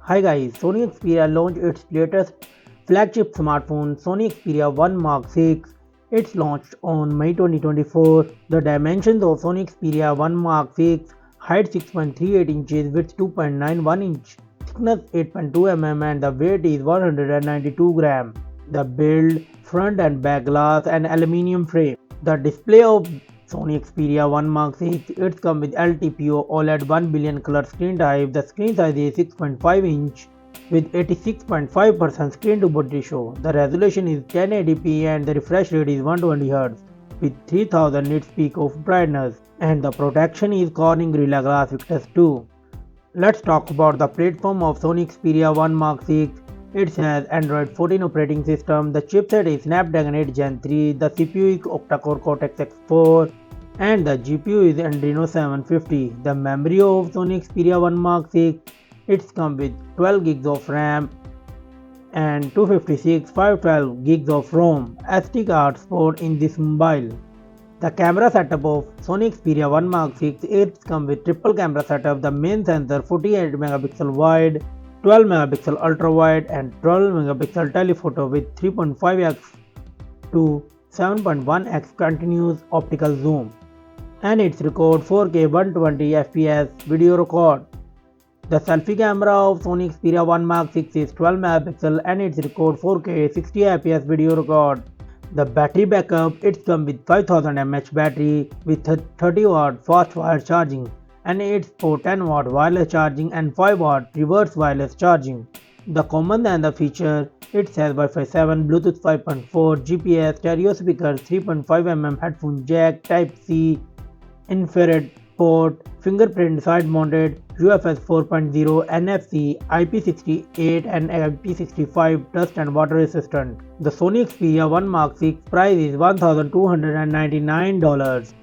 Hi guys, Sony Xperia launched its latest flagship smartphone, Sony Xperia 1 Mark 6. It's launched on May 2024. The dimensions of Sony Xperia 1 Mark 6: height 6.38 inches, width 2.91 inch, thickness 8.2 mm, and the weight is 192 grams. The build, front and back glass and aluminium frame. The display of Sony Xperia 1 Mark 6, it comes with LTPO OLED 1 billion color screen type. The screen size is 6.5 inch with 86.5% screen to body ratio. The resolution is 1080p and the refresh rate is 120Hz with 3000 nits peak of brightness, and the protection is Corning Gorilla Glass Victus 2. Let's talk about the platform of Sony Xperia 1 Mark 6. It has Android 14 operating system. The chipset is Snapdragon 8 Gen 3. The CPU is octa-core Cortex X4 and the GPU is Adreno 750. The memory of Sony Xperia 1 Mark 6, it comes with 12 gigs of RAM and 256 512 gigs of ROM. SD card support in this mobile. The camera setup of Sony Xperia 1 Mark 6, it comes with triple camera setup. The main sensor 48 megapixel wide, 12 megapixel ultra wide and 12 megapixel telephoto with 3.5x to 7.1x continuous optical zoom, and it's record 4K 120 fps video record. The selfie camera of Sony Xperia 1 Mark 6 is 12 megapixel and it's record 4K 60 fps video record. The battery backup, it comes with 5000 mAh battery with 30 watt fast wire charging, and it's for 10 watt wireless charging and 5 watt reverse wireless charging. The common and the feature, it has Wi-Fi 7, Bluetooth 5.4, GPS, stereo speaker, 3.5mm headphone jack, Type C, infrared port, fingerprint side mounted, UFS 4.0, NFC, IP68 and IP65 dust and water resistant. The Sony Xperia 1 Mark 6 price is $1,299.